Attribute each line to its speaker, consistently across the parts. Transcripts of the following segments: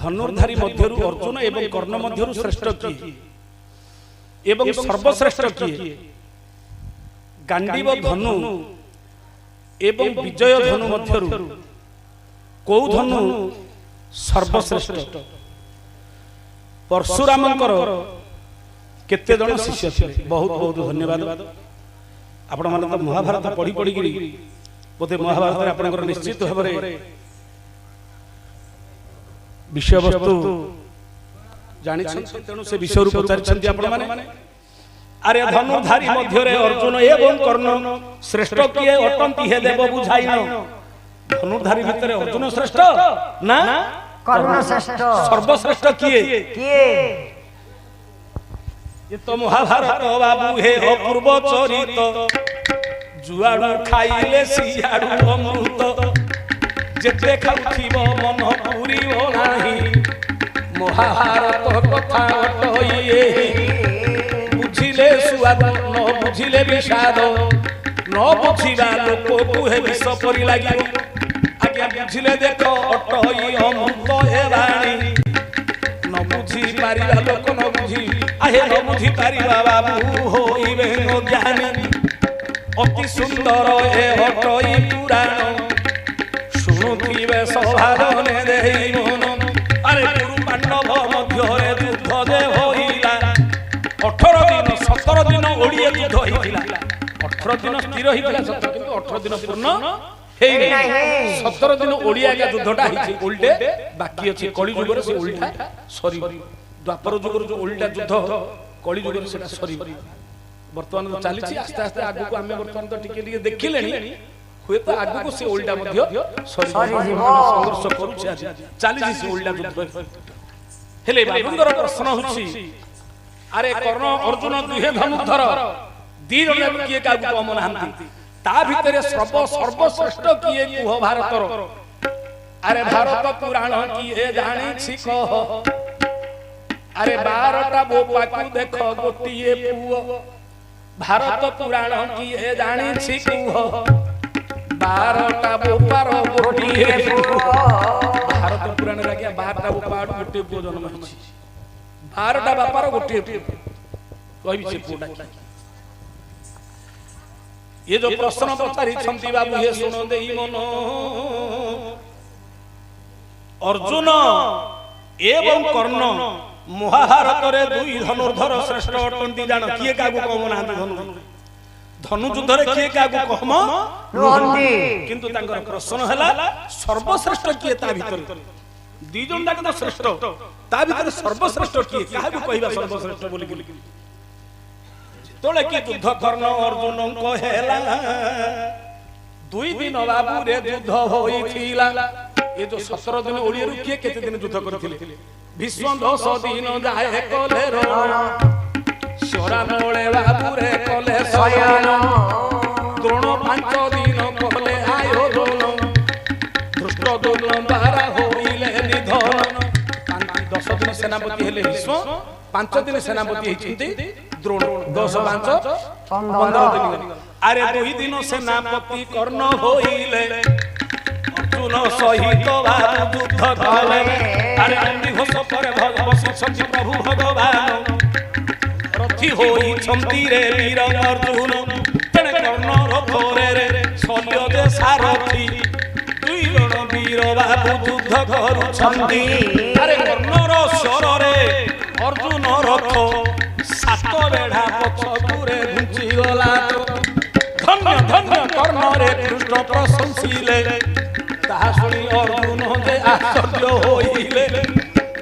Speaker 1: धनुर्धारी मध्यरु अर्जुन एवं कर्ण मध्यरु श्रेष्ठ किए एवं सर्वश्रेष्ठ किए गांडीव धनु एवं विजय धनु मध्यरु को धनु सर्वश्रेष्ठ परशुरामंकर केते जन शिष्य थिले बहुत बहुत धन्यवाद आपण माने तो महाभारत पढ़ी पढ़ी गिरी बोधे महाभारत रे आपनकर निश्चित भाबरे विषय वस्तु जानि छथि तेनु से विषय रूप पचारि छथि आपण माने अरे धनुर्धारी मध्य रे अर्जुन एवं कर्ण श्रेष्ठ किए अटंती हे देव बुझाइनो धनुर्धारी भितर अर्जुन श्रेष्ठ ना
Speaker 2: कर्ण श्रेष्ठ
Speaker 1: सर्वश्रेष्ठ किए ये तो महाभारत बाबू हे अपूर्व चरित जुआडू खाइले सियाडू अमृत जेते खाउथिब मन पूरी नाही महाभारत कथा अटइए बुझिले सुआद न बुझिले विषाद न बुझिबा लोक को हे विष परि लागियो आज्ञा बुझिले देख अटइ अमृत हे वाणी न बुझी पारिबा लोक न बुझी आहे न बुझी पारिबा बाबू होइबे ज्ञानी अति सुंदर हे हटई पुराण शुणुथिबे सभाजने देहि मन अरे गुरु पांडव मध्य रे युद्ध जे होइला 18 दिन 17 दिन ओडिया युद्ध होइला 18 दिन स्थिर होइला सत्य किंतु 18 दिन पूर्ण हेइ नै 17 दिन ओडिया के युद्धटा हिछि उल्टे बाकी अछि कली युग रे से उल्टा सरी द्वापर युग रे जो उल्टा युद्ध कली युग रे सेटा सरी वर्तमान तो चली आस्ते आस्ते आगु को आमे वर्तमान तो टिके टिके देखिलेनी हुए तो आगु को से उल्टा मध्य संघर्ष करू चली से उल्टा युद्ध हेले बाबुंगर प्रश्न होछि अरे कर्ण अर्जुन दुहे धनुर्धर दी जन किए कागु कम नाहंती ता भितरे सर्वश्रेष्ठ किए कुह भारतर अरे भारत पुराण किए जानि छि कह अरे 12टा बोपा को देख गोटिए पुओ भारत पुराण किए जानि छि कुह 12टा बोपार गोटिए पुओ भारत पुराण लागिया 12टा बोपा गोटिए पुओ जन्म होछि 12टा बापार गोटिए पुओ कहि से पुओटा ये जो प्रश्न पचारि छंती बाबू ये सुनो देई मन अर्जुन एवं कर्ण महाभारत रे दुई धनुर्धर श्रेष्ठ अटंती जान किए कागु कम नाहंती धनु युद्ध रे किए कागु कम नहंती किंतु तांकर प्रश्न हला सर्वश्रेष्ठ किए ता भीतर दी जन जाक तो श्रेष्ठ ता भीतर सर्वश्रेष्ठ किए कागु कहिबा सर्वश्रेष्ठ बोली तोले कि युद्ध कर्ण अर्जुन को हेला दुई दिन बाबू रे युद्ध होइथिला ये जो 17 दिन ओडिया रु किए केते दिन युद्ध करथिले भीष्म 10 दिन जाए कले रण शोरा मोळे बाबू रे कले शयन द्रोण 5 दिन कले आयोजन धृष्ट दुर्न बारा होइले निधन 10 दिन सेनापति हेले भीष्म 5 दिन सेनापति हिचिंती द्रोण 10 5 15 दिन अरे 2 दिन सेनापति कर्ण होइले अर्जुन सहित युद्ध कले अरे अंबिघोष पर बसिछंती प्रभु भगवान रथी होई छंती रे वीर अर्जुन तेने कर्ण रथरे रे शल्य जे सारथी दुई जण वीर बाबू युद्ध करूछंती अरे कर्णर स्वर रे अर्जुन रथ सात बेढ़ा पछकुरे घुंची गला धन्य धन्य कर्ण रे कृष्ण प्रशंसिले ताहा सुनी अर्जुन जे आश्चर्य होइले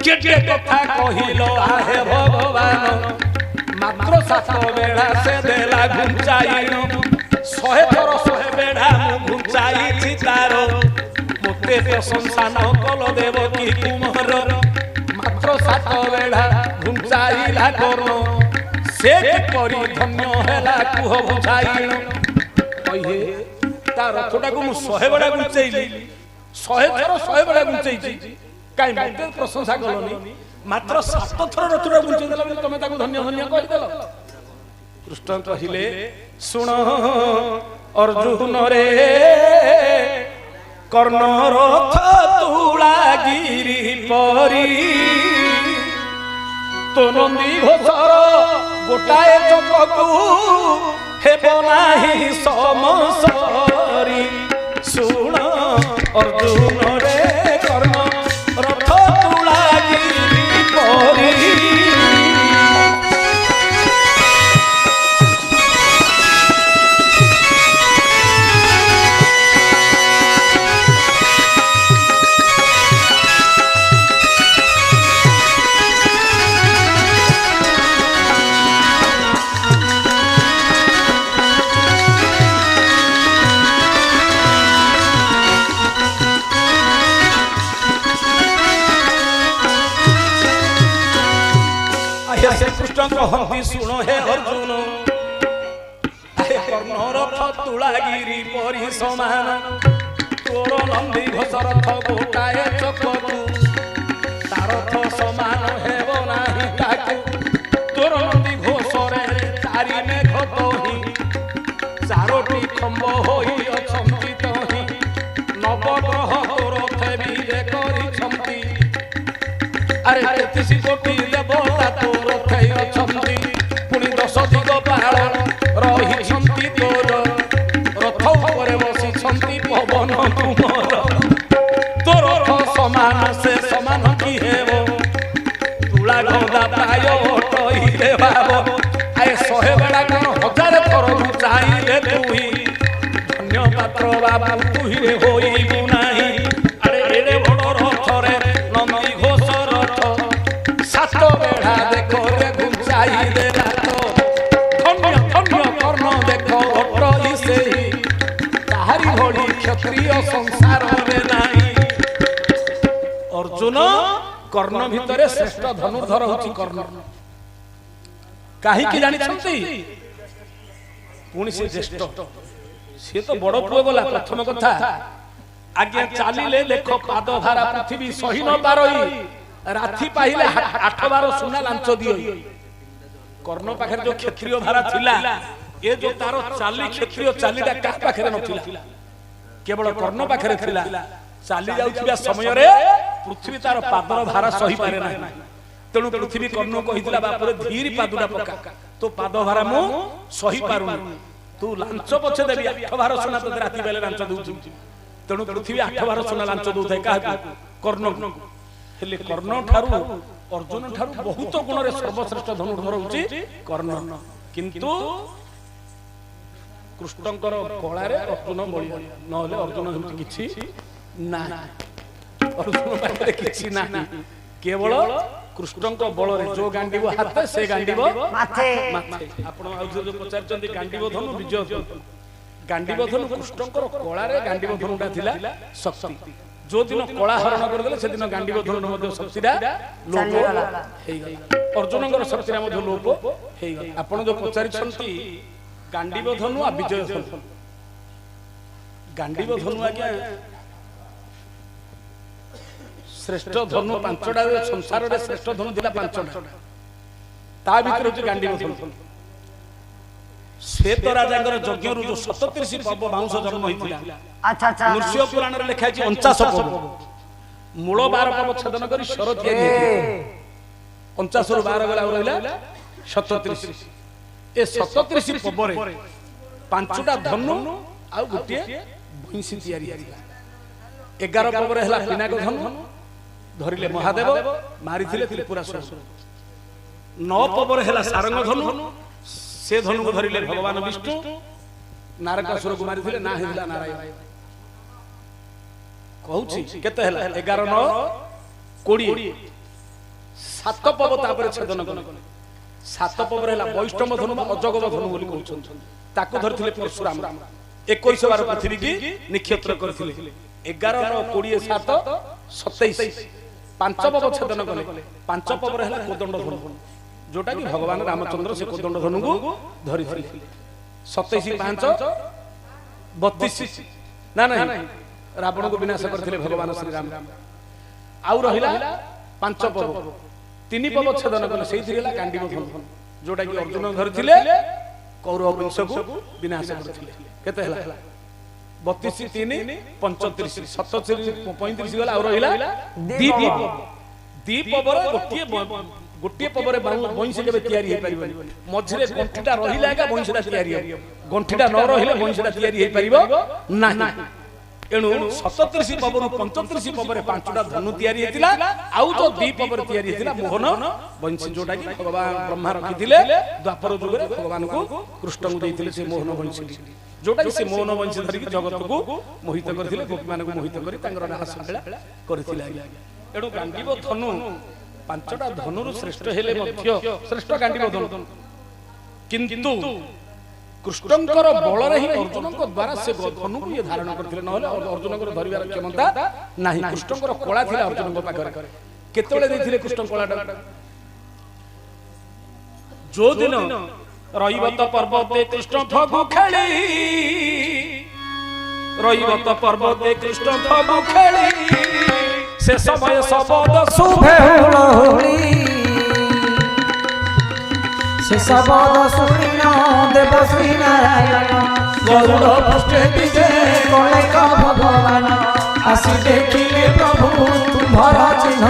Speaker 1: केटे कथा कहिलो आहे भगवान मात्र 7 बेढ़ा से देला घुंचाई 100 थर 100 बेढ़ा घुंचाई छि तार मोते प्रशंसा न कल देव की कुमार मात्र 7 बेढ़ा घुंचाईला कर्ण से परि धन्य हेला कुह बुझाई कहे ता रथटा को मु 100 बेढ़ा घुंचाईली 100 थर 100 बेढ़ा घुंचाईची काई मोते प्रशंसा कलनी मात्र 7 थर रथटा घुंचाई देला तमे ताको धन्य धन्य कहि देलो कृष्ण कहिले सुण अर्जुन रे कर्ण रथ तुला गिरी परी तो नंदी घोषर गोटाए चकू हेब नाही समसरी शुण अर्जुन रे कर्म रथ तुलागिरी परी कृष्ण कहती शुण हे अर्जुन कर्ण रथ तुलागिरी परी समान तोर नंदी घोष रथ गोटाए चकू तारथ समान हेब नाही ताकू तोर नंदी घोष रे चारि मेघ तहि चारोटी खंब होई अछंती तहि नवग्रह तोर थेबिरे करिछंती अरे 33 कोटी देवता तोर अछंती पुणी 10 दिग पाल रहिछंती तोर रथ उपरे बसिछंती पवन तुमर तोर रथ समान से समान की हेबो तुला गंदा प्राय टई रे बाबो आए 100 बेड़ा कोन 1000 थर चाहिले तुही धन्य पात्र बाबू तुही रे होई नाही अरे एडे बड़ रथ रे नंदी घोष रथ 7 बेड़ा देखो रे गुंचाई दे रात धन्य धन्य कर्ण देखो अटई सेही ताहारी भली क्षत्रिय संसार रे नाही अर्जुन कर्ण भितरे श्रेष्ठ धनुर्धर होची कर्ण काहे की जानि छंती पुणी से ज्येष्ठ से तो बड़ पुओ गला प्रथम कथा आज्ञा चालिले देखो पाद धारा पृथ्वी सही न पारई राथी पाहिले 8 बार सुना लांच दियो कर्ण पाखरे जो क्षत्रिय धारा थिला ए जो तारो चाली क्षत्रिय चालीटा का पाखरे नथिला केवल कर्ण पाखरे थिला चाली जाउथिबा समय रे पृथ्वी तार पादर धारा सही पारे ना तेणु पृथ्वी कर्ण कहितला बापरे धीर पादुडा पका तो पाद धारा मु सही पारुनी तू लांच पछे देबी 8 बार सुना तो राती बेले लांच दउछु तेणु पृथ्वी 8 बार सुना लांच दउथै काहा कर्ण हेले कर्ण ठारू अर्जुन ठारू बहुत गुण रे सर्वश्रेष्ठ धनुर्धर होची कर्ण किंतु कृष्णकर कला रे अर्जुन बळी नहले अर्जुन हेमति किछि ना अर्जुन पाखरे किछि ना केवल कृष्णक बल रे जो गांडीबो हाथ से गांडीबो माथे माथे आपण आ जो पचार चंदी गांडीबो धनु विजय गांडीबो धनु कृष्णकर कला रे गांडीबो धनुटा थिला शक्ति जो दिन कला हरण कर देले से दिन गांडीबो धनु मध्ये शक्तिटा लोप हेई अर्जुनकर शक्तिरा मध्ये लोप हेई आपण जो पचारि छंती गांडीबो धनु आ विजय धनु गांडीबो धनु आज्ञा श्रेष्ठ धनु 5टा संसार रे श्रेष्ठ धनु दिला 5टा ता भीतर जो गांडीबो धनु श्वेत राजांगर यज्ञ रु जो 37 पव बांश जन्म होइतिला अच्छा अच्छा नृसिंह पुराण रे लिखा अछि 49 पव मूल 12 पव छेदन करी शर तियारी 49 रु 12 गला रहिला 37 ए 37 पव रे 5टा धनु आ गुटिए भैंसी तियारी 11 पव रे हला पिनाक धनु धरिले महादेव मारिथिले त्रिपुरासुर 9 पव रे हला सारंग धनु से धनु को धरिले भगवान विष्णु नारकासुर को मारिथिले ना हेला नारायण कहूछि केते हला 11 9 20 7 पव तापर छेदन कले 7 पव रे हला वैष्णव धनु अजगव धनु बोली कहउछन ताको धरथिले परशुराम 21 बार पृथ्वी की निक्षेत्र करथिले 11 9 20 7 27 5 पव छेदन कले 5 पव रे हला कोदंड धनु जोटा कि भगवान रामचंद्र से कोदंड धनु को धरि थिले 27 5 32 ना नहीं रावण को विनाश करथिले भगवान श्री राम आउ रहिला 5 पव 3 पव छेदन कले सेहि थिला गांडीबो धनु जोटा कि अर्जुन धरिथिले कौरव वंश को विनाश करथिले केते हला 32 3 35 77 35 गला आउ रहिला 2 पव दीपवर गोटे पवरे बंशी के तैयारी हो पार मझे गंठीटा रहा है बंशीटा तैयारी गंठीटा न रही बंशीटा तैयारी हो पार ना एणु 37 पवर 35 पवर 5टा धनु तैयारी होता आउ तो 2 पवर तैयारी होता मोहन बंशी जोटा कि भगवान ब्रह्मा रखिथिले द्वापर युग रे भगवान को कृष्ण को देइथिले से मोहन बंशी जोटा कि से मोहन बंशी धरि जगत को मोहित करथिले गोपी मान को मोहित करी तांगर रास खेला करथिले एणु गांडीव धनु 5टा धनुरु श्रेष्ठ हेले मध्य श्रेष्ठ गांडीव धनु किंतु कृष्णंकर बल रे ही अर्जुन को द्वारा से धनु को ये धारण करथिले नहले अर्जुन को धरिबार क्षमता नाही कृष्णंकर कोला थिला अर्जुन को पाखरे केतले देथिले कृष्ण कोलाटा जो दिन रहिबत पर्वते कृष्ण फगु खेली रहिबत पर्वते कृष्ण फगु खेली से समय शब्द शुभे हुलहुली से शब्द सुनिना देवश्री नारायण गरुड़ पुष्टे विजय कलैक भगवान आसी देखिले प्रभु तुम्हार चिन्ह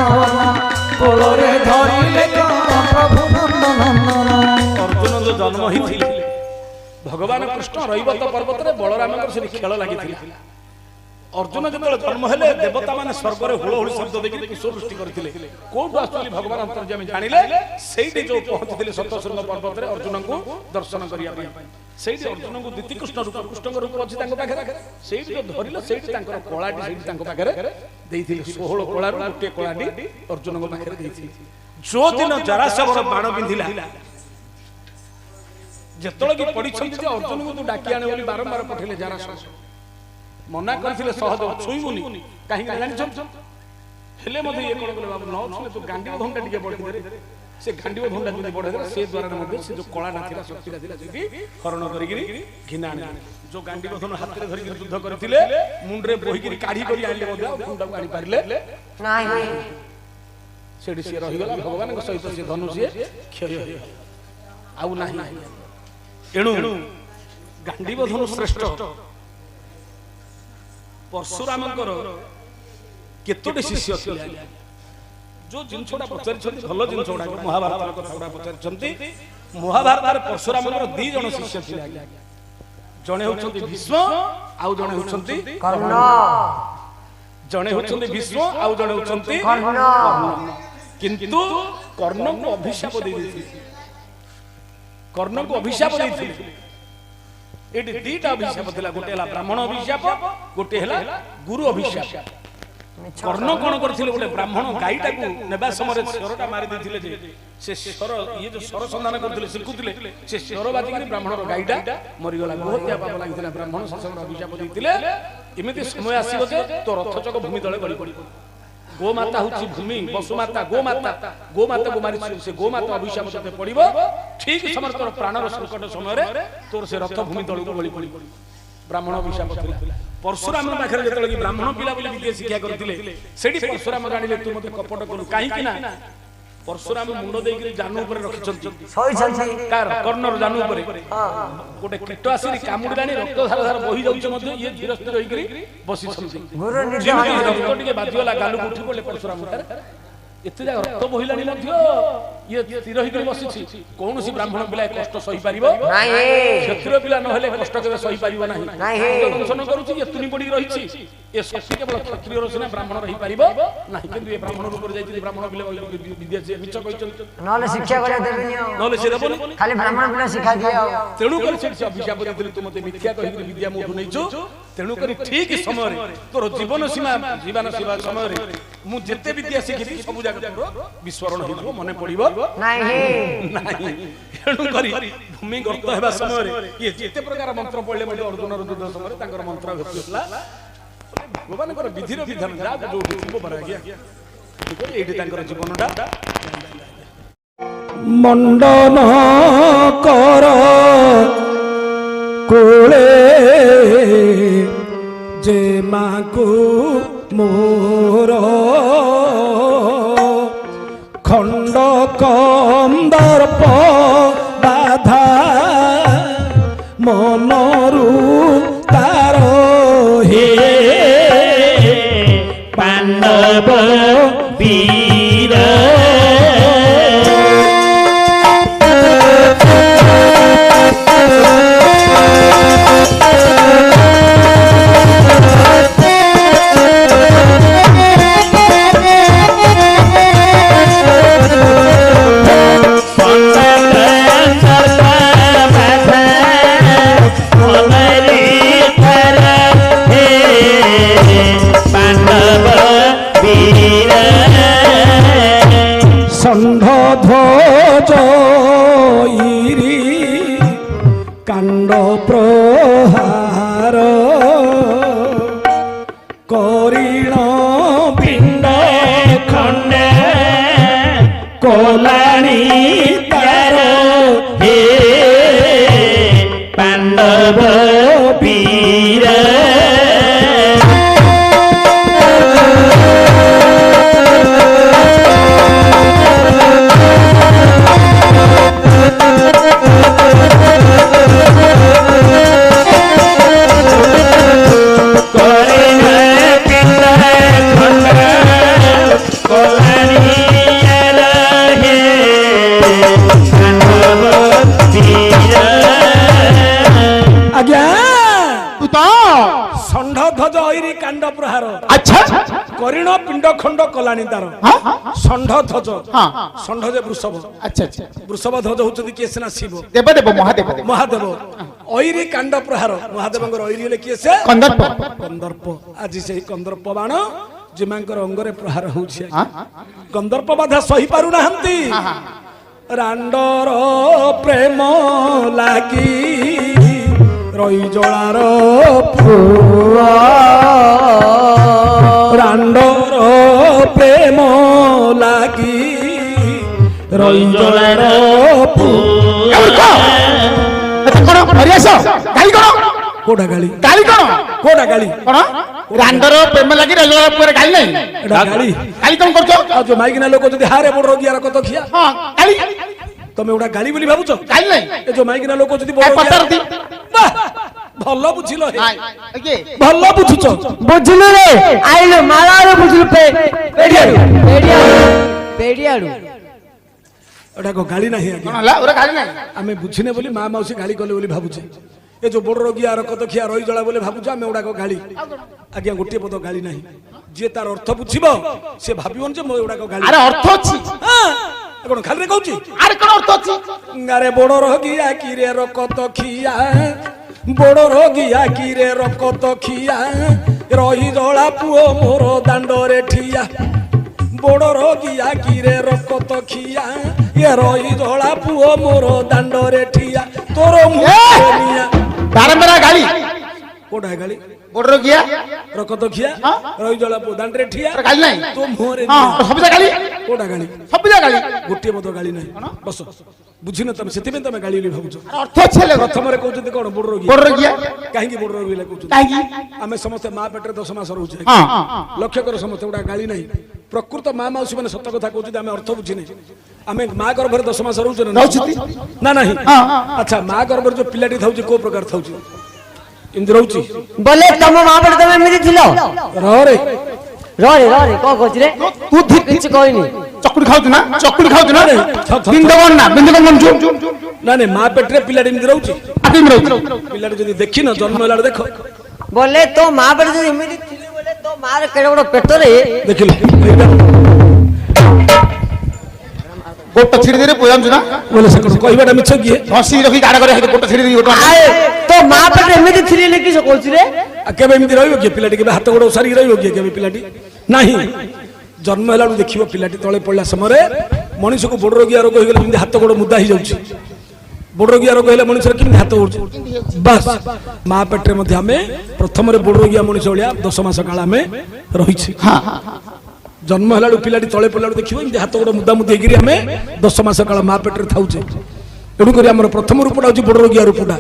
Speaker 1: कोलरे धरिले प्रभु नंदन अर्जुन जो जन्म होइथिले भगवान कृष्ण रहिबत पर्वत रे बलराम से खेल लागिथिला अर्जुन जो जन्म हेले देवता माने स्वर्ग रे हुलहुली शब्द देखि पुष्पवृष्टि करथिले कोठु आसुली भगवान अंतर्यामी जानिले सेठी जो पहुंचथिले सप्तशृंग पर्वत रे अर्जुन को दर्शन करिया पई सेठी अर्जुन को दिति कृष्ण रूप अछि तांको पाखरे सेठी जो धरिले सेठी तांकर कोलाटी सेठी तांको पाखरे देइथिले 16 कोलार गोटे कोलाटी अर्जुन को पाखरे देइथिले जो दिन जरासवर बाण बिंधिला जेतळे कि पडिछन्ति जे अर्जुन को तू डाकी आने बोली बारंबार पठेले जरासवर मना करथिले सहज छुईबुनी काहे जानि छ हेले मध्ये ये कोन बोले बाबू न छुले तो गांडीव धंडा टिके पडि दे से गांडीव धंडा जदि पडे से द्वारा मध्ये से जो कला नाथिला शक्तिला दिला सेठी हरण करिगिरी घिना जो गांडीव धन हाथ रे धरि युद्ध करथिले मुंडरे बोहिगिरी काढी करी आले मध्ये धंडा काढी पारले नाही सेठी से रहि गेला भगवान के सहित से धनु से क्षय आउ नाही एणु गांडीव धनु श्रेष्ठ परशुराम केतोटे शिष्य थिले जो जिनछोडा पचारि भल जिनछोडा महाभारत कथा पचारि महाभारत परशुराम 2 जण शिष्य थिले जणे होचंती भीष्म आउ जणे होचंती कर्ण जणे होचंती भीष्म आउ जणे होचंती कर्ण किंतु कर्ण को अभिशाप दे दैथि कर्ण को अभिशाप दैथि एटी 2टा अभिशाप थिला गोटे हला ब्राह्मण अभिशाप गोटे हला गुरु अभिशाप कर्ण कोन करथिले गोटे ब्राह्मण गाईटा को नेबा समय स्वरटा मारि दैथिले जे से स्वर ये जो स्वर संधान करथिले सिखुथिले से स्वर बाजी करी ब्राह्मण रो गाईटा मरि गला बहुत पाप लागिथिला ब्राह्मण से अभिशाप दैथिले एमिति समय आसीबो जे तो रथचक भूमि तळे गली पड़ी गोमाता होची भूमि वसुमाता गोमाता को मारि से गोमाता अभिशाप जते पड़िबो ठीक समस्त प्राणर संकट समय रे तोर से रथ भूमि तळ को गली पड़ी ब्राह्मण अभिशाप थिला परशुराम पाखरे जतले कि ब्राह्मण पिला बोली विद्या शिक्षा करथिले सेठी परशुराम जानिले तू मते कपट करू काहे कि ना परशुराम मुंड देइकरी जानू ऊपर रखिछन्ति सही छन्ति कार कर्णर जानू ऊपर गोटे कीट आसी कामुडी रानी रक्त धार धार बही जाउछ मध्ये ये धीर स्थिर होइकरी बसी छन्ति गुरु निज रक्त टिके बाजियोला गालु उठी पड़ले परशुराम उतार एते जा रक्त बहिलानी मध्ये ये स्थिर होइकरी बसिछि कोनोसी ब्राह्मण पिला कष्ट सही परिबो नाही क्षत्रिय पिला न हेले कष्ट केबे सही परिबो नाही नाही दर्शन करूछि ये तुनी पड़ी रहिछि ए शक्ति केवल क्षत्रिय रसिना ब्राह्मण रही परिबो नाही किंतु ए ब्राह्मण ऊपर जाइछि ब्राह्मण पिला विद्या से बिच कहिछन नले शिक्षा करे देबेनी नले से देबोनी खाली ब्राह्मण पिला शिखा दियो तेणु कर से अभिशाप देथिले तू मते मिथ्या कहि विद्या मोठु नैछु तेणु कर ठीक समय रे तोर जीवन सीमा समय रे मु जेते विद्या शिखि सब विस्वरण हो मन पड़ो भूमि गर्त होगा समय ये जिते प्रकार मंत्र पढ़ले अर्जुन युद्ध समय मंत्र घटला भगवान विधि विधान जो जीवनटा मंडन कर कोले जे माकू मोर खंड कंदर्प बाधा मनरु तार हे पांडव वीर ଧ୍ୱଜଇରି କାଣ୍ଡ ପ୍ରହାର କରିଣ ପିଣ୍ଡ ଖଣ୍ଡେ କଲାଣି ତାର ହେ ପାଣ୍ଡବ ବୀର षण्ढ कांड प्रहार
Speaker 2: अच्छा
Speaker 1: करिण पिंड खंड कलानी तार षण्ढ ध्वज षण्ढ जे वृषभ
Speaker 2: अच्छा अच्छा
Speaker 1: वृषभ ध्वज होचंदी किए सेना शिव
Speaker 2: देवदेव महादेव
Speaker 1: महादेव ऐरी कांड प्रहार महादेवंकर ऐरी ले किए से
Speaker 2: कंदर्प
Speaker 1: कंदर्प आज से कंदर्प बाण जिमांकर अंगरे प्रहार होउछि कंदर्प बाधा सही पारु नाहंती रांडर प्रेम लागी रई जଳାର ପୁଅ ରାଣ୍ଡର ପ୍ରେମ ଲାଗି ରଇ ଜଳାର ପୁଅ
Speaker 2: କଣ ହରିଆସ ଗାଳି କଣ
Speaker 1: କୋଡା ଗାଳି
Speaker 2: ଗାଳି କଣ
Speaker 1: କୋଡା ଗାଳି
Speaker 2: କଣ ରାଣ୍ଡର ପ୍ରେମ ଲାଗି ରଇ ଜଳାର ପୁଅରେ ଗାଳି ନାହିଁ
Speaker 1: ଏଟା ଗାଳି
Speaker 2: ଗାଳି କଣ କରୁଛ
Speaker 1: ଆଉ ଯୋ ମାଇକିନା ଲୋକ ଯଦି ହାରେ ବଡ ରୋଗିଆର କତ ଖିଆ
Speaker 2: ହଁ ଗାଳି
Speaker 1: ତମେ ଉଡା ଗାଳି ବୋଲି ଭାବୁଛ
Speaker 2: ଗାଳି ନାହିଁ
Speaker 1: ଏ ଯୋ ମାଇକିନା ଲୋକ ଯଦି ବଡ
Speaker 2: ପଚାରନ୍ତି
Speaker 1: ଭଲ ବୁଝିଲ
Speaker 2: ଭଲ ବୁଝୁଛ
Speaker 3: ବୁଝିଲୁ ରେ ଆଇଲୁ ମାଳାରୁ ବୁଝିଲୁ ପେଡିଆଡୁ ପେଡିଆଡୁ
Speaker 1: ଏଟା କో ଗାଳି ନାହିଁ
Speaker 2: କଣ ହେଲା ଓରା ଗାଳି ନାହିଁ
Speaker 1: ଆମେ ବୁଝିନେ ବୋଲି ମା ମାଉସୀ ଗାଳି କଲେ ବୋଲି ଭାବୁଛେ ଏ ଯୋ ବଡ ରୋଗିଆ ରକତ ଖିଆ ରଇ ଜଳା ବୋଲି ଭାବୁଛ ଆମେ ଉଡାକ ଗାଳି ଆଜ୍ଞା ଗୋଟିଏ ପଦ ଗାଳି ନାହିଁ ଯିଏ ତାର ଅର୍ଥ ବୁଝିବ ସେ ଭାବିବନି ଯେ ମୋ ଉଡାକ ଗାଳି
Speaker 2: ଆରେ ଅର୍ଥ ଅଛି
Speaker 1: କଣ ଖାଲିରେ କହୁଛି
Speaker 2: ଆରେ କଣ ଅର୍ଥ ଅଛି
Speaker 1: ଆରେ ବଡ ରୋଗିଆ କିରେ ରକତ ଖିଆ ବଡ ରୋଗିଆ କିରେ ରକତ ଖିଆ ରହି ଜଳା ପୁଅ ମୋର ଦାଣ୍ଡରେ ଠିଆ ବଡ ରୋଗିଆ କିରେ ରକତ ଖିଆ ଏ ରହି ଜଳା ପୁଅ ମୋର ଦାଣ୍ଡରେ ଠିଆ ତୋର ମୁନିଆ
Speaker 2: ବାରମ୍ବାର ଗାଳି
Speaker 1: କୋଡା ଗାଳି
Speaker 2: ବଡ ରୋଗିଆ
Speaker 1: ରକତ ଖିଆ ରହି ଜଳା ପୁଅ ଦାଣ୍ଡରେ ଠିଆ
Speaker 2: ଗାଳି ନାହିଁ
Speaker 1: ତୋ ମୁହଁରେ
Speaker 2: ସବୁଜା ଗାଳି
Speaker 1: କୋଡା ଗାଳି
Speaker 2: ସବୁଜା ଗାଳି
Speaker 1: ଗୋଟିଏ ପଦ ଗାଳି ନାହିଁ ବସ ବୁଝିନ ତମେ ସେଥିପାଇଁ ତମେ ଗାଳି ବୋଲି ଭାବୁଛ
Speaker 2: ଅର୍ଥ ଅଛି ହେଲେ
Speaker 1: ପ୍ରଥମରେ କହୁଛନ୍ତି କଣ ବଡ ରୋଗୀ କାହିଁକି ବଡ ରୋଗୀ କହୁଛନ୍ତି
Speaker 2: କାହିଁକି
Speaker 1: ଆମେ ସମସ୍ତେ ମା ପେଟରେ 10 ମାସ ରହୁଛେ ଲକ୍ଷ୍ୟ କର ସମସ୍ତେ ଗୋଟା ଗାଳି ନାହିଁ ପ୍ରକୃତ ମା ମାଉସୀ ମାନେ ସତ କଥା କହୁଛନ୍ତି ଆମେ ଅର୍ଥ ବୁଝିନେ ଆମେ ମା ଗର୍ଭରେ 10 ମାସ ରହୁଛେ ନା ନାହିଁ ଆଚ୍ଛା ମା ଗର୍ଭରେ ଯୋଉ ପିଲାଟି ଥାଉଛି କୋଉ ପ୍ରକାର ଥାଉଛି ଏମିତି ରହୁଛି
Speaker 3: ବୋଲେ ତମ ମା ପେଟ ତମେ ଏମିତି ଥିଲ
Speaker 1: ରେ
Speaker 3: ରେ କଣ କହୁଛି ରେ ତୁ କିଛି କହିନି
Speaker 2: ଚକୁଡି ଖାଉଛୁ ନା ବିନ୍ଦକଣ ନା ବିନ୍ଦକଣ
Speaker 1: ନା ନାଇଁ ମା ପେଟରେ ପିଲାଟି ଏମିତି ରହୁଛି ପିଲାଟି ଯଦି ଦେଖିନ ଜନ୍ମ ହେଲା ଦେଖ
Speaker 3: ବୋଲେ ତୋ ମା ପେଟ ଯଦି ଏମିତି ଥିଲି ବୋଲେ ତୋ ମାର କେଡେ ବଡ ପେଟରେ
Speaker 1: ଦେଖିଲ
Speaker 2: ଗୋଟ ଛିଡି ଦେରେ ପୋଜାମଛୁ ନା
Speaker 1: ବୋଲେ ସେ କହିବାଟା ମିଛ କିଏ
Speaker 2: ହସି ରଖି ଗାଡ କରି ଗୋଟ ଛିଡି ଦେଇ ଗୋଟ
Speaker 3: ତୋ ମା ପେଟରେ ଏମିତି ଥିଲି କି ସେ କହୁଛି ରେ
Speaker 1: କେବେ ଏମିତି ରହିବ କିଏ ପିଲାଟି କେବେ ହାତ ଗୋଡ ସାରିକି ରହିବ କିଏ କେବେ ପିଲାଟି ନାହିଁ ଜନ୍ମ ହେଲା ଦେଖିବ ପିଲାଟି ତଳେ ପଡିଲା ସମୟରେ ମଣିଷକୁ ବଡ ରୋଗିଆ ରୋଗ ହେଇଗଲେ ଯେମିତି ହାତ ଗୋଡ ମୁଦା ହେଇଯାଉଛି ବଡ ରୋଗିଆ ରୋଗ ହେଲେ ମଣିଷର କେମିତି ହାତ ଗୋଡ ବାସ୍ ମା ପେଟରେ ମଧ୍ୟ ଆମେ ପ୍ରଥମରେ ବଡ ରୋଗିଆ ମଣିଷ ଭଳିଆ 10 ମାସ କାଳ ଆମେ ରହିଛି ଜନ୍ମ ହେଲା ପିଲାଟି ତଳେ ପଡିଲା ଦେଖିବ ଏମିତି ହାତ ଗୋଡ ମୁଦା ମୁଦି ହେଇକିରି ଆମେ 10 ମାସ କାଳ ମା ପେଟରେ ଥାଉଛେ ତେଣୁକରି ଆମର ପ୍ରଥମ ରୂପଟା ହଉଛି ବଡ ରୋଗିଆ ରୂପଟା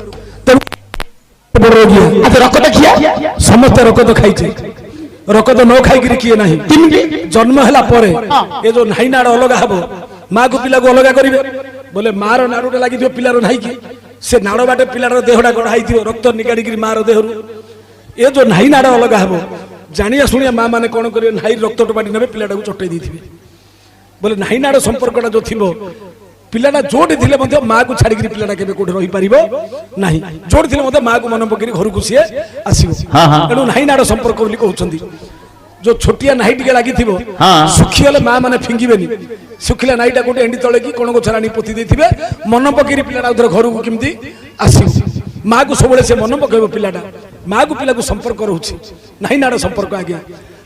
Speaker 1: ବଡ ରୋଗିଆ ରକତ ଖିଆ ସମସ୍ତେ ରକତ ଖାଇଛେ ରକତ ନ ଖାଇକିରି କିଏ ନାହିଁ ଜନ୍ମ ହେଲା ପରେ ଏ ଯୋଉ ନାଇଁ ନାଡ ଅଲଗା ହବ ମା କୁ ପିଲାକୁ ଅଲଗା କରିବେ ବୋଲେ ମାର ନାଡୁଟା ଲାଗିଥିବ ପିଲାର ନାହିଁ କି ସେ ନାଡ ବାଟେ ପିଲାର ଦେହଟା ଗଢା ହେଇଥିବ ରକ୍ତ ନିଗାଡିକିରି ମାର ଦେହରୁ ଏ ଯୋଉ ନାଇଁ ନାଡ ଅଲଗା ହବ ଜାଣିଆ ଶୁଣିଆ ମା ମାନେ କଣ କରିବେ ନାଇଁ ରକ୍ତ ଟୋପାଟି ନେବେ ପିଲାଟାକୁ ଚଟେଇ ଦେଇଥିବେ ବୋଲେ ନାଇଁ ନାଡ ସମ୍ପର୍କଟା ଯୋଉ ଥିବ ପିଲାଟା ଯୋଉଠି ଥିଲେ ମଧ୍ୟ ମା କୁ ଛାଡିକିରି ପିଲାଟା କେବେ କୋଉଠି ରହିପାରିବ ନାହିଁ ଯୋଉଠି ଥିଲେ ମଧ୍ୟ ମା କୁ ମନେ ପକେଇ ଘରକୁ ସିଏ ଆସିବ ତେଣୁ ନାଇଁ ନାଡ ସମ୍ପର୍କ ବୋଲି କହୁଛନ୍ତି जो छोटिया नाई टिके लागिथिबो सुखिले मां माने फिंगिबेनी सुखिला नाईटा गोटे एंडी तळे की कोन गोछरानी पोती देथिबे मन पकेरी पिलाटा उधर घर को किमती आसी मां को सबले से मन पकेबो पिलाटा मां को पिला को संपर्क रहउछि नाही नाड संपर्क आज्ञा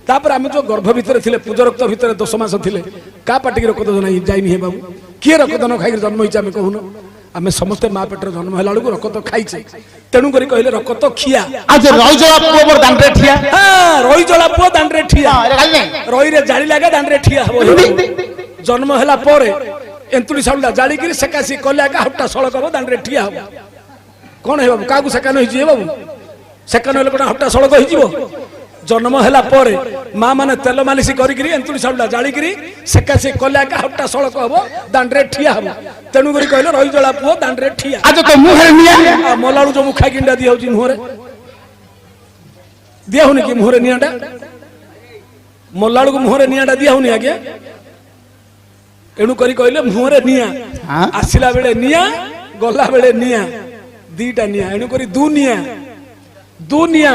Speaker 1: तापर आमे जो गर्भ भितर थिले पूज रक्त भितर 10 मास थिले का पाटी रक्त नाही जाइनी हे बाबू किए रक्तदान खाई जन्म होइছে आमे कहून आमे समस्त माँ पेटर जन्म होला बेलू रक्त खाइছে तेणु करी कहले रक्त खिया
Speaker 2: आज रही जला पुओ बर दांडरे ठिया
Speaker 1: हां रही जला पुओ दांडरे ठिया
Speaker 2: गाली नहीं
Speaker 1: रही रे जाली लागे दांडरे ठिया हो जन्म होला परे एंतुली साउला जाली करी सेकासी कल्या का हट्टा सळक हो दांडरे ठिया हो कोन हे बाबू कागु सेकान होई जे बाबू सेकान होले कोना हट्टा सळक होई जीवो जन्म होला परे माँ माने तेल मालिश करी एंतुली साउला जाली करी सेकासी कल्या का हट्टा सळक हो दांडरे ठिया हो तेणु करी कहले रही जला पुओ दांडरे ठिया
Speaker 2: आज तो मुहर निया
Speaker 1: मोलाळू जो मुखा किंडा दिया होची मुहरे दिया होनी कि मुहरे नियाडा मोलाळू को मुहरे नियाडा दिया होनी आगे एणु करी कहले मुहरे निया आसिला बेले निया गला बेले निया दीटा निया एणु करी दुनिया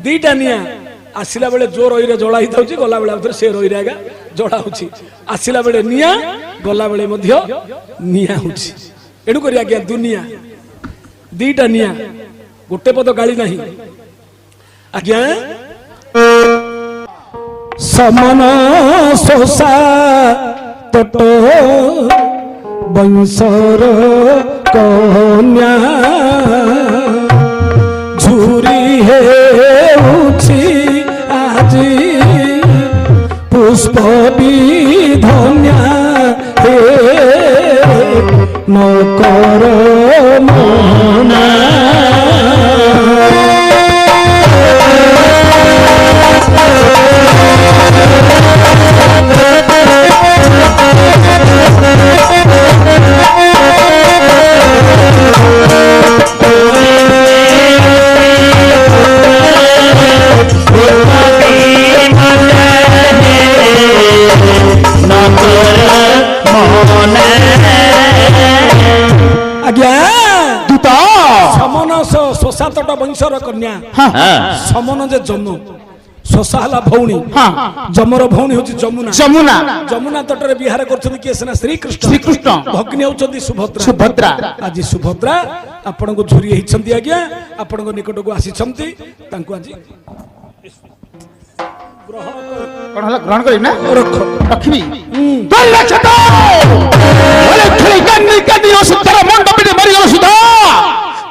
Speaker 1: दीटा निया आसिला बेले जो रही रे जळा हित होची गला बेले उधर से रही रे आगा जळा होची आसिला बेले निया गला बेले मध्य निया होची एणु करी आगे दुनिया दीटा निया गोटे पद गाली नहीं आज्ञा समन सोसा तटो बंसर कन्या झुरी हे उठी আজি पुष्प विधन्या हे नकर मना तट वंशर कन्या समन जे जमु शोषा हला भौणी जमर भौणी होची जमुना तटरे विहार करछथि के सेना श्री कृष्ण भग्नी होचंदी सुभद्रा आज सुभद्रा आपण को झुरी हिचंदी आज्ञा आपण को निकट को आसी छंती तांको आज
Speaker 2: ग्रहण करी ना रखबी बोले खली कन्नी कदी सुतर मंडप में मरि गलो सुधा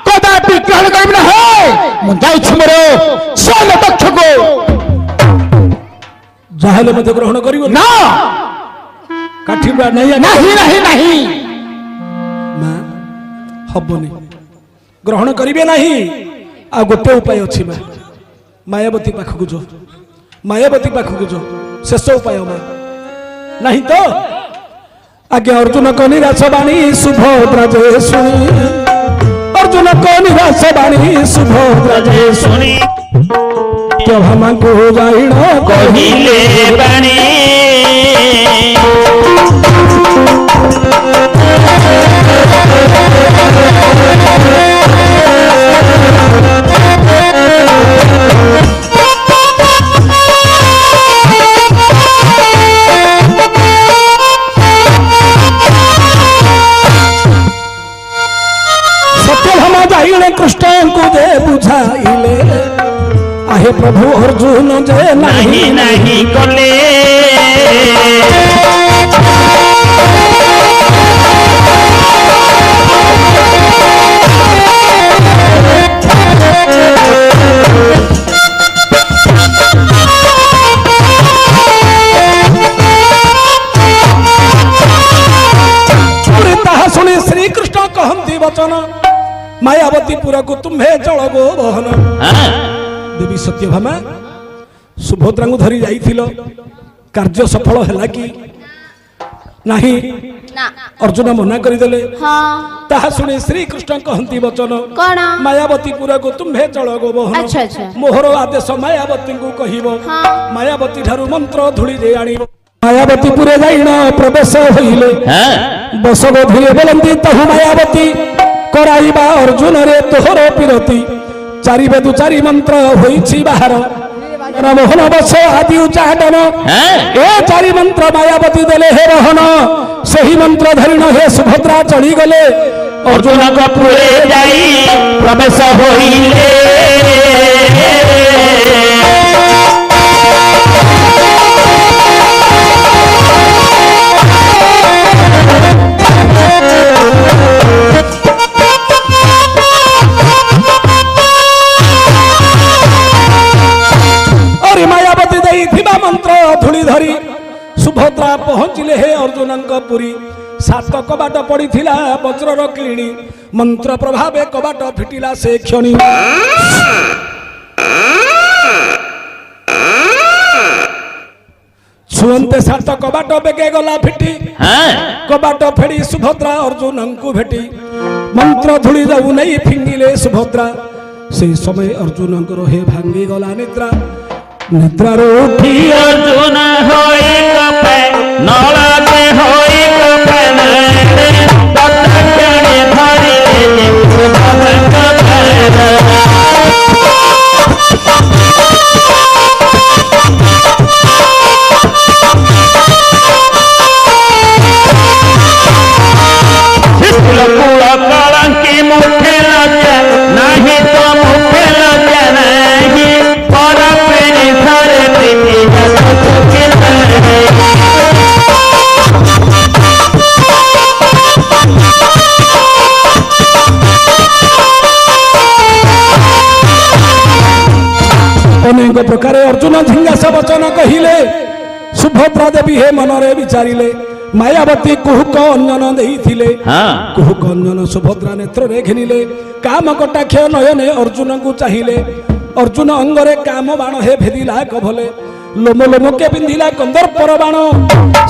Speaker 2: कदापि ग्रहण करिब ना है मु जाई छु मोरो सोल दक्ष को
Speaker 1: जाहले मते ग्रहण करिवो
Speaker 2: ना
Speaker 1: काठीबा नहीं मां हबनी ग्रहण करिवे नहीं आ गोटे उपाय अछि मां मायावती पाखकु जो शेष उपाय मां नहीं तो आगे अर्जुन को निराश बाणी सुभद्रा जे सुनी अर्जुन को निराश बाणी सुभद्रा जे सुनी तो हमको जाइण
Speaker 4: कहिले बाणी
Speaker 1: कृष्ण को दे बुझाइले आहे प्रभु अर्जुन जे नहीं
Speaker 4: कले
Speaker 1: सुनी श्री कृष्ण कहती वचन मायावती पुरा को तुम्हें चल गो बहन देवी सत्यभामा सुभद्रा को धरी जाइथिलो कार्य सफल हैला कि नहीं अर्जुन मना करदेले ताहा सुनी श्री कृष्ण कहती वचन मायावती पुरा को तुम्हें चल गो बहन मोहर आदेश मायावती को कहिबो मायावती ठारू मंत्र धुली जे आनिबो मायावती पुरे जाइण प्रवेश होइले बसगो धीरे बोलंती तहु मायावती कराइबा अर्जुन रे तोहर पिरती चारि बेदु चारि मंत्र होइछि बाहर मोहन बस आदि उच्चाटन ए चारि मंत्र मायावती देले हे रहन सही मंत्र धरिण हे सुभद्रा चढ़ी गले
Speaker 4: अर्जुन को पुरे जाई प्रवेश होइले
Speaker 1: अर्जुनଙ୍କ ପୁରୀ ସାତ କବାଟ ପଡ଼ିଥିଲା ବଜ୍ରର କିଣି ମନ୍ତ୍ର ପ୍ରଭାବେ କବାଟ ଫିଟିଲା ସେ କ୍ଷଣି ଛୁଅନ୍ତେ ସାତ କବାଟ ବେଗେ ଗଲା ଫିଟି କବାଟ ଫେଡ଼ି ସୁଭଦ୍ରା ଅର୍ଜୁନଙ୍କୁ ଭେଟି ମନ୍ତ୍ର ଧୂଳି ଯାଉ ନେଇ ଫିଙ୍ଗିଲେ ସୁଭଦ୍ରା সেই সময় অর্জুনଙ୍କର হে ଭାଙ୍ଗି ଗଲା ନିଦ୍ରା ନିଦ୍ରାରୁ ଉଠି
Speaker 4: अर्जुन होई कपे नळते होई कपे दत्तक्षणे धरि कुल कलंकी मुखे लज्जा नहीं तो मुखे लज्जा नहीं पर प्रेमी धरे प्रीति
Speaker 1: ଅନେକ ପ୍ରକାର ଅର୍ଜୁନ ଝିଙ୍ଗାସ ବଚନ କହିଲେ ସୁଭଦ୍ରା ଦେବୀ ହେ ମନରେ ବିଚାରିଲେ ମାୟାବତୀ କୁହୁକ ଅଞ୍ଜନ ଦେଇଥିଲେ କୁହୁକ ଅଞ୍ଜନ ସୁଭଦ୍ରା ନେତ୍ରରେ ଘେନିଲେ କାମ କଟାକ୍ଷ ନୟନେ ଅର୍ଜୁନଙ୍କୁ ଚାହିଁଲେ ଅର୍ଜୁନ ଅଙ୍ଗରେ କାମ ବାଣ ହେ ଭେଦିଲା କଭଲେ ଲୋମ ଲୋମକେ ପିନ୍ଧିଲା କନ୍ଦର୍ପର ବାଣ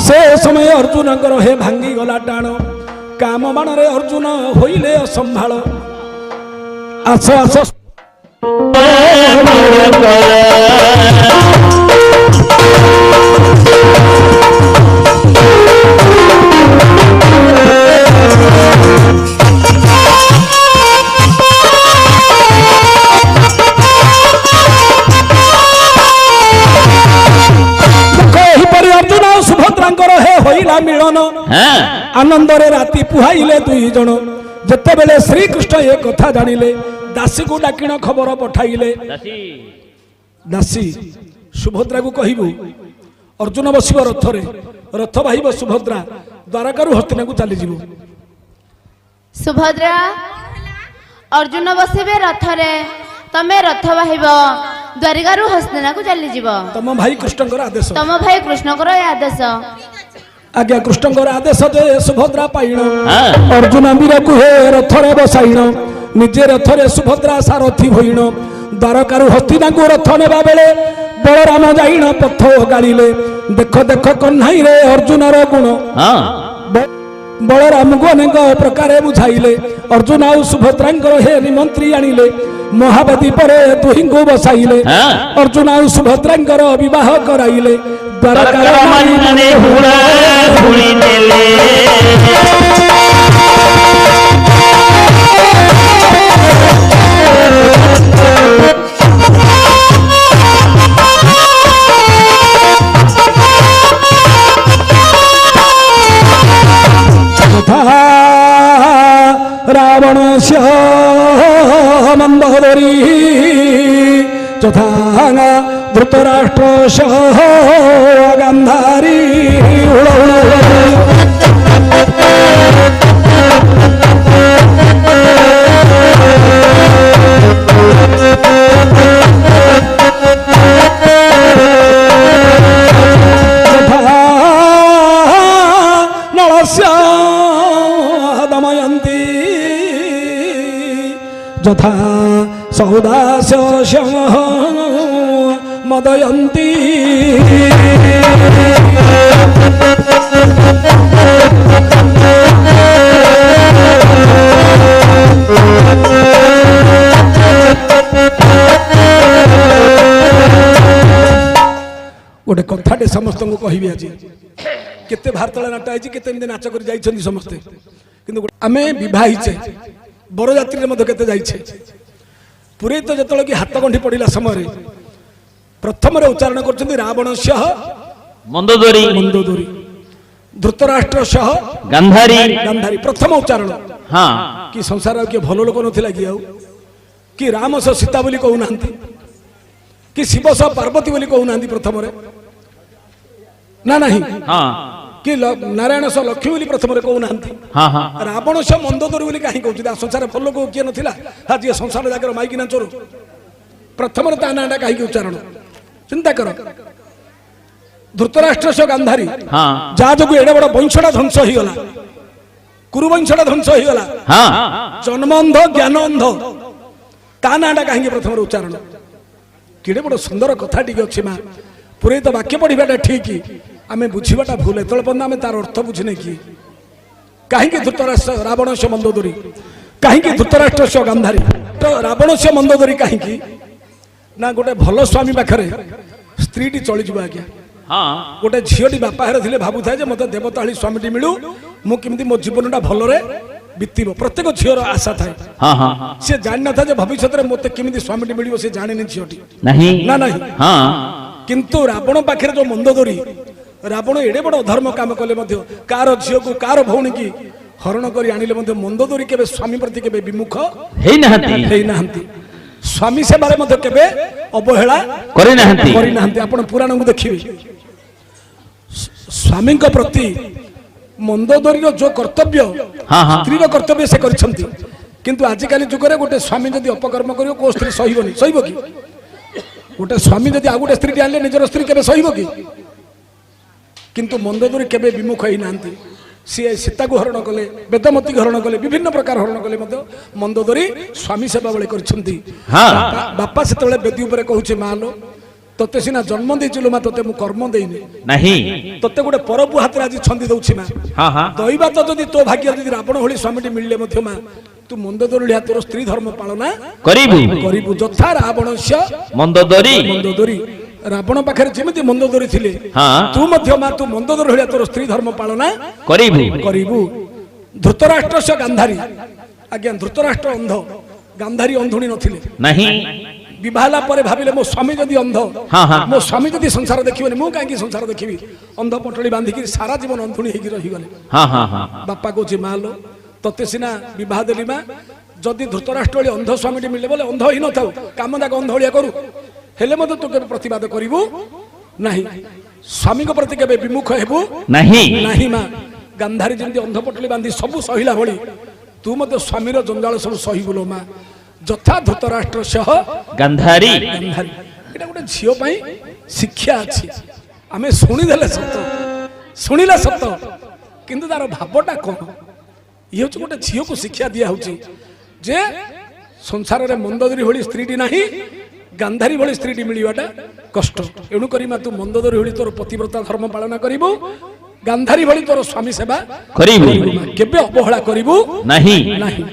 Speaker 1: ସେ ସମୟ ଅର୍ଜୁନଙ୍କର ହେ ଭାଙ୍ଗି ଗଲା ଟାଣ କାମ ବାଣରେ ଅର୍ଜୁନ ହୋଇଲେ ଅସମ୍ଭାଳ ଆସ ଆସ मिलन आनंदरे राति पुहाइले दुई जन जेतेबेले श्री कृष्ण ए कथा जानिले दासी को डाकिण खबर पठाइले दासी सुभद्रा को कहिबु अर्जुन बसिब रथरे रथ बाहिब सुभद्रा द्वारकारु हस्तिना को चली जिवु
Speaker 5: सुभद्रा अर्जुन बसिबे रथरे तमे रथ बाहिब द्वारकारु हस्तिना को चली जिवो
Speaker 1: तम भाई कृष्णकर आदेश
Speaker 5: तम भाई कृष्णकर आदेश
Speaker 1: आज्ञा कृष्णकर आदेश जे सुभद्रा पाइण अर्जुन वीर को हे रथरे बसाइण निजे रथरे सुभद्रा सारथी होइण द्वारकारु हस्तिना को रथ नेबा बेले बलराम जाइण पथ गाड़िले देख देख कन्हाई रे अर्जुनर गुण बलराम को अनेक प्रकार बुझाइले अर्जुन आउ सुभद्रांकर हे निमंत्री आनिले महावेदी पर दुहिं को बसाइले अर्जुन आउ सुभद्रांकर विवाह कराइले द्वारकार
Speaker 4: मन्ने हुड़ा हुड़ी देले
Speaker 1: रावण मंदोदरी तथा धृतराष्ट्र गांधारी नलस्या दमयन्ती यथा सौदास्य मदयन्ती गोटे कथाटे समस्त को कहबी आज केते भारतला नाट आइछि केते नाच कर जाइछन्ती समस्ते किंतु आमे विवाहिचे बरयात्री मध्य केते जाइछे पुरे तो जतले कि हाथ गंठी पड़िला समय प्रथम रे उच्चारण करछन्ती रावणस्य
Speaker 4: मंदोदरी
Speaker 1: मंदोदरी धृतराष्ट्र सह
Speaker 4: गांधारी
Speaker 1: गांधारी प्रथम उच्चारण
Speaker 4: हां
Speaker 1: कि संसार के भलो लोक नथिला कि आउ कि राम सह सीता बोली कहू नांती कि शिव सह पार्वती बोली कहू नांती प्रथम रे ना नहीं
Speaker 4: हां
Speaker 1: कि नारायण सह लक्ष्मी बोली प्रथम रे कहू नांती
Speaker 4: हां हां
Speaker 1: रावण सह मंदोदरी बोली काहे कहू संसार भलो लोक किए नथिला आज ये संसार जाकर माइकी ना चोर प्रथम रे ता नाटा काहे उच्चारण चिंता कर ଧୃତରାଷ୍ଟ୍ର ସହ ଗାନ୍ଧାରୀ
Speaker 4: ହଁ
Speaker 1: ଯାହା ଯୋଗୁ ଏଡେ ବଡ ବଂଶଟା ଧ୍ୱଂସ ହେଇଗଲା, କୁରୁ ବଂଶଟା ଧ୍ୱଂସ ହେଇଗଲା।
Speaker 4: ହଁ
Speaker 1: ଜନ୍ମ ଅନ୍ଧ ଜ୍ଞାନ ଅନ୍ଧ, ତା ନାଁଟା କାହିଁକି ପ୍ରଥମରେ ଉଚ୍ଚାରଣ? କେଡେ ବଡ ସୁନ୍ଦର କଥା ଟିକେ ଅଛି ମା। ପୁରେତ ବାକ୍ୟ ପଢିବାଟା ଠିକ, ଆମେ ବୁଝିବାଟା ଭୁଲ। ଏତେବେଳେ ପର୍ଯ୍ୟନ୍ତ ଆମେ ତାର ଅର୍ଥ ବୁଝିନେ କି କାହିଁକି ଧୃତରାଷ୍ଟ୍ର ରାବଣ ସେ ମନ୍ଦୋଦରୀ, କାହିଁକି ଧୃତରାଷ୍ଟ୍ର ସେ ଗାନ୍ଧାରୀ, ରାବଣ ସେ ମନ୍ଦୋଦରୀ କାହିଁକି ନା ଗୋଟେ ଭଲ ସ୍ୱାମୀ ପାଖରେ ସ୍ତ୍ରୀଟି ଚଳିଯିବ ଆଜ୍ଞା।
Speaker 4: ହଁ
Speaker 1: ଗୋଟେ ଝିଅଟି ବାପା ଘରେ ଥିଲେ ଭାବୁଥାଏ ଯେ ମତେ ଦେବତାଳି ସ୍ୱାମୀଟି ମିଳୁ, ମୁଁ କେମିତି ମୋ ଜୀବନଟା ଭଲରେ ବିତିବ। ପ୍ରତ୍ୟେକ ଝିଅର ଆଶା ଥାଏ।
Speaker 4: ହଁ ହଁ
Speaker 1: ସେ ଜାଣିନଥାଏ ଯେ ଭବିଷ୍ୟତରେ ମତେ କେମିତି ସ୍ୱାମୀଟି ମିଳିବ, ସେ ଜାଣିନି ଝିଅଟି
Speaker 4: ନାହିଁ
Speaker 1: ନା ନାହିଁ।
Speaker 4: ହଁ
Speaker 1: କିନ୍ତୁ ରାବଣ ପାଖରେ ଯୋଉ ମନ୍ଦୋଦରୀ, ରାବଣ ଏଡେ ବଡ ଅଧର୍ମ କାମ କଲେ ମଧ୍ୟ କାହାର ଝିଅକୁ କାହାର ଭଉଣୀ କି ହରଣ କରି ଆଣିଲେ ମଧ୍ୟ ମନ୍ଦୋଦରୀ କେବେ ସ୍ୱାମୀ ପ୍ରତି କେବେ ବିମୁଖ
Speaker 4: ହେଇନାହାନ୍ତି
Speaker 1: ହେଇନାହାନ୍ତି। ସ୍ୱାମୀ ସେବାରେ ମଧ୍ୟ କେବେ ଅବହେଳା
Speaker 4: କରିନାହାନ୍ତି
Speaker 1: କରିନାହାନ୍ତି। ଆପଣ ପୁରାଣକୁ ଦେଖିବେ, ସ୍ୱାମୀଙ୍କ ପ୍ରତି ମନ୍ଦୋଦରୀର ଯୋଉ କର୍ତ୍ତବ୍ୟ,
Speaker 4: ହଁ ହଁ
Speaker 1: ସ୍ତ୍ରୀର କର୍ତ୍ତବ୍ୟ ସେ କରିଛନ୍ତି। କିନ୍ତୁ ଆଜିକାଲି ଯୁଗରେ ଗୋଟେ ସ୍ୱାମୀ ଯଦି ଅପକର୍ମ କରିବ କୋଉ ସ୍ତ୍ରୀ ସହିବନି? ସହିବ କି? ଗୋଟେ ସ୍ୱାମୀ ଯଦି ଆଉ ଗୋଟେ ସ୍ତ୍ରୀଟି ଆଣିଲେ ନିଜର ସ୍ତ୍ରୀ କେବେ ସହିବ କି? କିନ୍ତୁ ମନ୍ଦୋଦରୀ କେବେ ବିମୁଖ ହେଇନାହାନ୍ତି। ସିଏ ସୀତାକୁ ହରଣ କଲେ, ବେଦମତୀକୁ ହରଣ କଲେ, ବିଭିନ୍ନ ପ୍ରକାର ହରଣ କଲେ ମଧ୍ୟ ମନ୍ଦୋଦରୀ ସ୍ୱାମୀ ସେବା ବେଳେ କରିଛନ୍ତି।
Speaker 4: ହଁ
Speaker 1: ବାପା ସେତେବେଳେ ବେଦୀ ଉପରେ କହୁଛି, ମା ଲୋ ତତେ ସିନା ଜନ୍ମ ଦେଇଥିଲୁ ମା, ତତେ ମୁଁ କର୍ମ ଦେଇନି,
Speaker 4: ନାହିଁ
Speaker 1: ତତେ ଗୋଟେ ପରପୁ ହାତରେ ଆଜି ଛନ୍ଦି ଦଉଛି ମା।
Speaker 4: ହଁ ହଁ
Speaker 1: ଦୈବା ତ ଯଦି ତୋ ଭାଗ୍ୟ ଯଦି ରାବଣ ଭଳି ସ୍ୱାମୀଟି ମିଳିଲେ ମଧ୍ୟ ମା, ତୁ ମନ୍ଦୋଦରୀ ଭଳିଆ ତୋର ସ୍ତ୍ରୀ ଧର୍ମ ପାଳନା
Speaker 4: କରିବୁ
Speaker 1: କରିବୁ। ଯଥା ରାବଣସ୍ୟ
Speaker 4: ମନ୍ଦୋଦରୀ
Speaker 1: ମନ୍ଦୋଦରୀ, ରାବଣ ପାଖରେ ଯେମିତି ମନ୍ଦୋଦରୀ ଥିଲେ,
Speaker 4: ହଁ
Speaker 1: ତୁ ମଧ୍ୟ ମା ତୁ ମନ୍ଦୋଦରୀ ଭଳିଆ ତୋର ସ୍ତ୍ରୀ ଧର୍ମ ପାଳନା
Speaker 4: କରିବୁ
Speaker 1: କରିବୁ। ଧୃତରାଷ୍ଟ୍ର ସେ ଗାନ୍ଧାରୀ, ଆଜ୍ଞା ଧୃତରାଷ୍ଟ୍ର ଅନ୍ଧ, ଗାନ୍ଧାରୀ ଅନ୍ଧୁଣୀ ନଥିଲେ।
Speaker 4: ନାହିଁ
Speaker 1: ବିବାହ ହେଲା ପରେ ଭାବିଲେ ମୋ ସ୍ୱାମୀ ଯଦି ଅନ୍ଧ,
Speaker 4: ହଁ ହଁ
Speaker 1: ମୋ ସ୍ୱାମୀ ଯଦି ସଂସାର ଦେଖିବନି, ମୁଁ କାହିଁକି ସଂସାର ଦେଖିବି? ଅନ୍ଧ ପଟଳି ବାନ୍ଧିକି ସାରା ଜୀବନ ଅନ୍ଧୁଣୀ ହେଇକି ରହିଗଲେ।
Speaker 4: ହଁ ହଁ ହଁ
Speaker 1: ବାପା କହୁଛି, ମା ଲୋ ତତେ ସିନା ବିବାହ ଦେଲି ମା, ଯଦି ଧୃତରାଷ୍ଟ୍ର ଭଳି ଅନ୍ଧ ସ୍ୱାମୀଟି ମିଳିଲେ ବୋଲେ ଅନ୍ଧ ହେଇନଥାଉ, କାମ ଯାକ ଅନ୍ଧ ଭଳିଆ କରୁ, ହେଲେ ମଧ୍ୟ ତୁ କେବେ ପ୍ରତିବାଦ କରିବୁ ନାହିଁ, ସ୍ୱାମୀଙ୍କ ପ୍ରତି କେବେ ବିମୁଖ ହେବୁ
Speaker 4: ନାହିଁ
Speaker 1: ନାହିଁ। ମା ଗାନ୍ଧାରୀ ଯେମିତି ଅନ୍ଧ ପଟଳି ବାନ୍ଧି ସବୁ ସହିଲା ଭଳି ତୁ ମଧ୍ୟ ସ୍ୱାମୀର ଜଞ୍ଜାଳ ସବୁ ସହିବୁ ଲୋ ମା। ଯଥା ଧୃତରାଷ୍ଟ୍ର ସହ
Speaker 4: ଗାନ୍ଧାରୀ
Speaker 1: ଗାନ୍ଧାରୀ। ଏଇଟା ଗୋଟେ ଝିଅ ପାଇଁ ଶିକ୍ଷା ଅଛି। ଆମେ ଶୁଣିଦେଲେ ସତ, ଶୁଣିଲେ ସତ, କିନ୍ତୁ ତାର ଭାବଟା କଣ? ଇଏ ହଉଛି ଗୋଟେ ଝିଅକୁ ଶିକ୍ଷା ଦିଆ ହଉଛି ଯେ ସଂସାରରେ ମନ୍ଦୋଦରୀ ଭଳି ସ୍ତ୍ରୀଟି ନାହିଁ, ଗାନ୍ଧାରୀ ଭଳି ସ୍ତ୍ରୀଟି ମିଳିବାଟା କଷ୍ଟ। ଏଣୁକରି ମା ତୁ ମନ୍ଦୋଦରୀ ଭଳି ତୋର ପତିବ୍ରତା ଧର୍ମ ପାଳନ କରିବୁ, ଗାନ୍ଧାରୀ ଭଳି ତୋର ସ୍ୱାମୀ ସେବା
Speaker 4: କରିବୁ
Speaker 1: କେବେ ଅବହେଳା କରିବୁ
Speaker 4: ନାହିଁ
Speaker 1: ନାହିଁ।